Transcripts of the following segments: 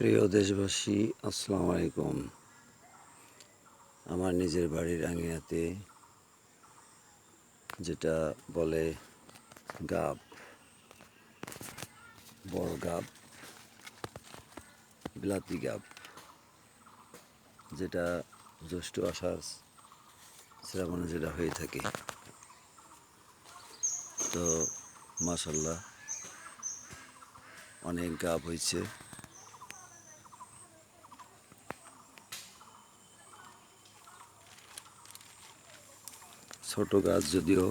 প্রিয় দেশবাসী, আসসালামু আলাইকুম। আমার নিজের বাড়ির আঙিনাতে যেটা বলে গাব, বড় গাব, বিলাতি গাব, যেটা জ্যৈষ্ঠ আষাঢ় শ্রাবণে যেটা হয়ে থাকে। তো মাশাল্লাহ অনেক গাব হয়েছে। ছোট গাছ যদিও,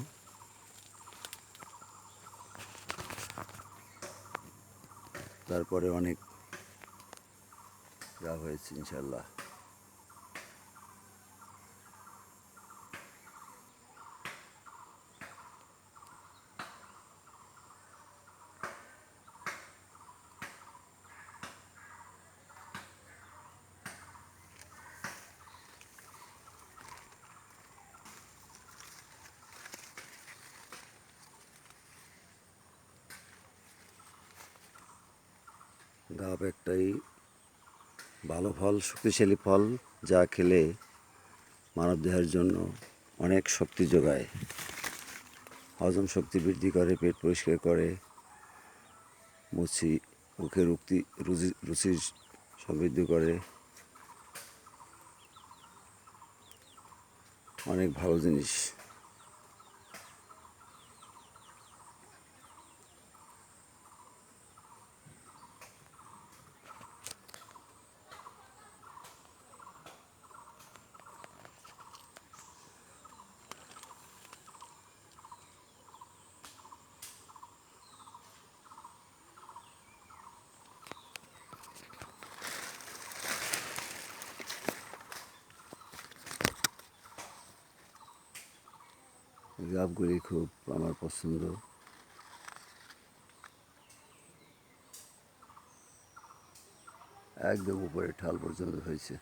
তারপরে অনেক গাব হয়েছে ইনশাল্লাহ। গাব একটাই ভালো ফল, শক্তিশালী ফল, যা খেলে মানবদেহের জন্য অনেক শক্তি যোগায়, হজম শক্তি বৃদ্ধি করে, পেট পরিষ্কার করে, মুখের রুচি সমৃদ্ধি করে। অনেক ভালো জিনিস। গাবগুলি খুব আমার পছন্দ। একদম উপরে ঠাল পর্যন্ত হয়েছে।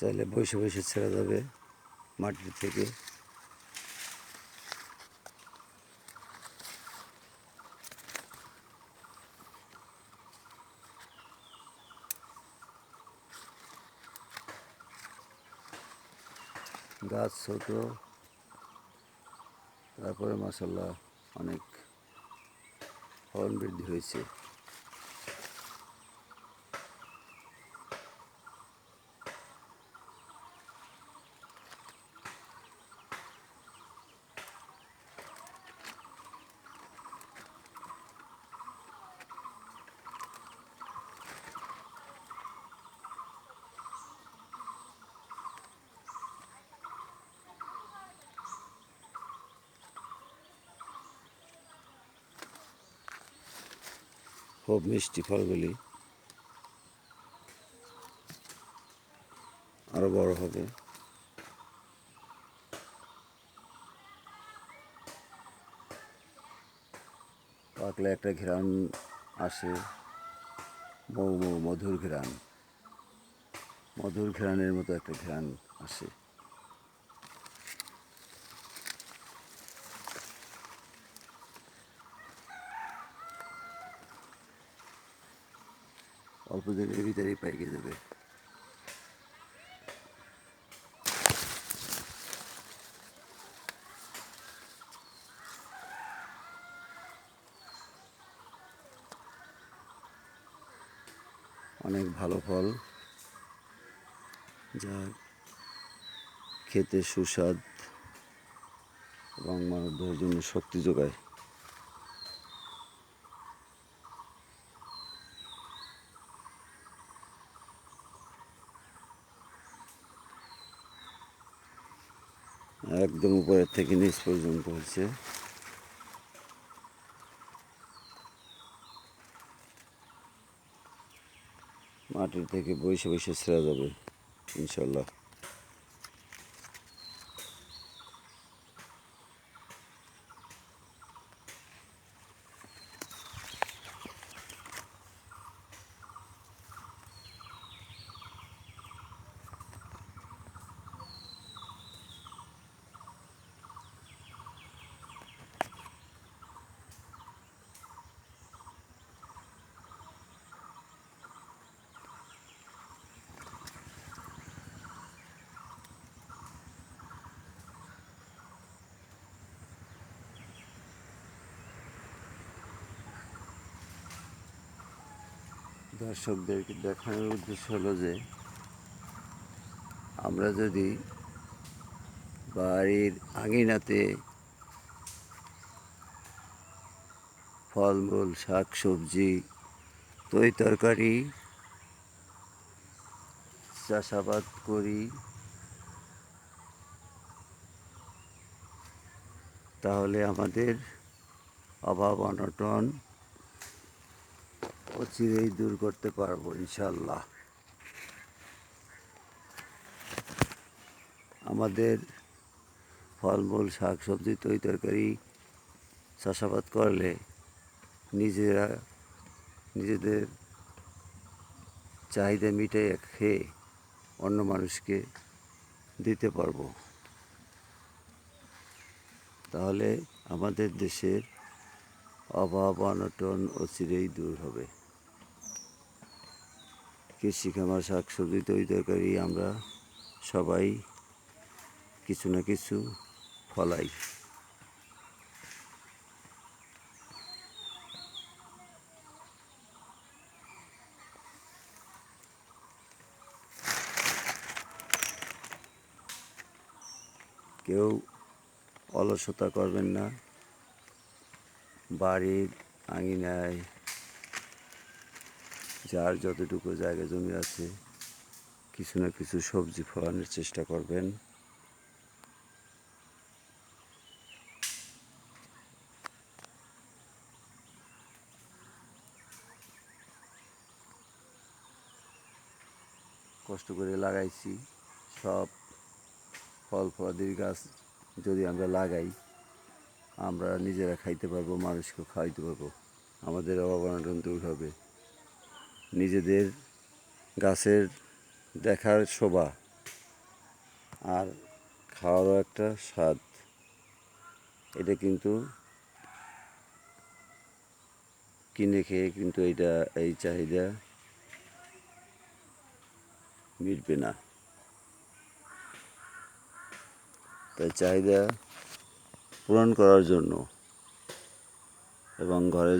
চাইলে বসে বসে ছেড়া যাবে মাটির থেকে। গাছ ছোট, তারপরে মাশাল্লাহ অনেক ফলন বৃদ্ধি হয়েছে। খুব মিষ্টি ফলগুলি, আরো বড় হবে। পাকলে একটা ঘ্রাণ আসে, মৌ মৌ মধুর ঘ্রাণ, মধুর ঘ্রাণের মতো একটা ঘ্রাণ আসে। অল্প দিনের ভিতরেই পাইকে যাবে। অনেক ভালো ফল, যা খেতে সুস্বাদ এবং মানবদেহের জন্য শক্তি যোগায়। একদম উপরের থেকে নিচ পর্যন্ত হচ্ছে। মাটির থেকে বসে বসে ছেড়া যাবে ইনশাল্লাহ। দর্শকদেরকে দেখানোর উদ্দেশ্য হলো যে আমরা যদি বাড়ির আঙিনাতে ফলমূল শাক সবজি তরি তরকারি চাষাবাদ করি তাহলে আমাদের অভাব অনটন অচিরেই দূর করতে পারবো ইনশাল্লাহ। আমাদের ফলমূল শাক সবজি তরি তরকারি চাষাবাদ করলে নিজেদের চাহিদা মিটাই খেয়ে অন্য মানুষকে দিতে পারবো। তাহলে আমাদের দেশের অভাব অনটন অচিরেই দূর হবে। কৃষি খামার শাক সবজি তরি তরকারি আমরা সবাই কিছু না কিছু ফলাই। কেউ অলসতা করবেন না। বাড়ির আঙিনায় যার যতটুকু জায়গা জমি আছে কিছু না কিছু সবজি ফলানোর চেষ্টা করবেন। কষ্ট করে লাগাইছি সব ফল ফলাদির গাছ যদি আমরা লাগাই আমরা নিজেরা খাইতে পারবো, মানুষকে খাওয়াইতে পারবো, আমাদের অভাব অনটন দূর হবে। নিজেদের গাছের দেখার শোভা আর খাওয়ারও একটা স্বাদ, এটা কিন্তু কিনে খেয়ে কিন্তু এই চাহিদা মিটবে না। তাই চাহিদা পূরণ করার জন্য এবং ঘরে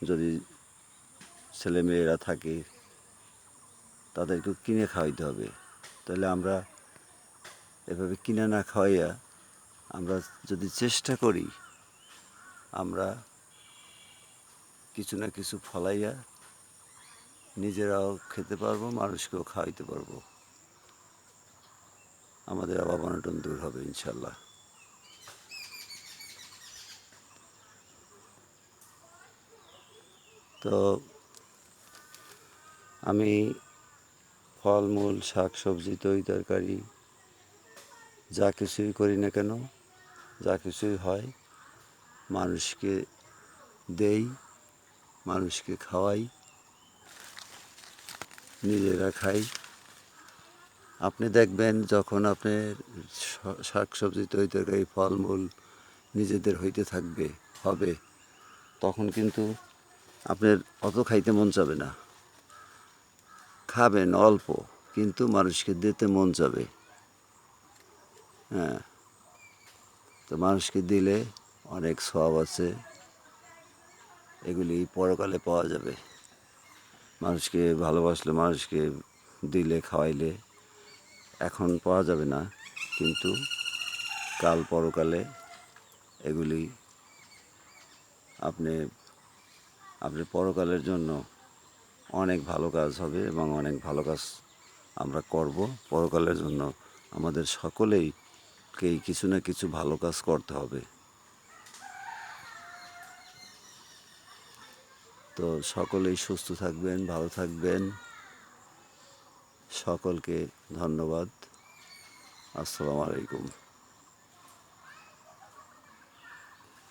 যদি ছেলেমেয়েরা থাকে তাদেরকেও কিনে খাওয়াইতে হবে। তাহলে আমরা এভাবে কিনে না খাওয়াইয়া আমরা যদি চেষ্টা করি আমরা কিছু না কিছু ফলাইয়া নিজেরাও খেতে পারবো, মানুষকেও খাওয়াইতে পারবো, আমাদের অভাব অনটন দূর হবে ইনশাল্লাহ। তো আমি ফলমূল শাক সবজি তরি তরকারি যা কিছুই করি না কেন, যা কিছুই হয় মানুষকে দেই, মানুষকে খাওয়াই, নিজেরা খাই। আপনি দেখবেন যখন আপনার শাক সবজি তরি তরকারি ফলমূল নিজেদের হইতে হবে তখন কিন্তু আপনার অত খাইতে মন চাবে না। খাবেন অল্প কিন্তু মানুষকে দিতে মন চাবে। হ্যাঁ, তো মানুষকে দিলে অনেক সওয়াব আছে, এগুলি পরকালে পাওয়া যাবে। মানুষকে ভালোবাসলে, মানুষকে দিলে খাওয়াইলে এখন পাওয়া যাবে না, কিন্তু কাল পরকালে এগুলি আপনি পরকালের জন্য অনেক ভালো কাজ হবে এবং অনেক ভালো কাজ আমরা করব। পরকালের জন্য আমাদের সকলেইকেই কিছু না কিছু ভালো কাজ করতে হবে। তো সকলেই সুস্থ থাকবেন, ভালো থাকবেন। সকলকে ধন্যবাদ। আসসালামু আলাইকুম।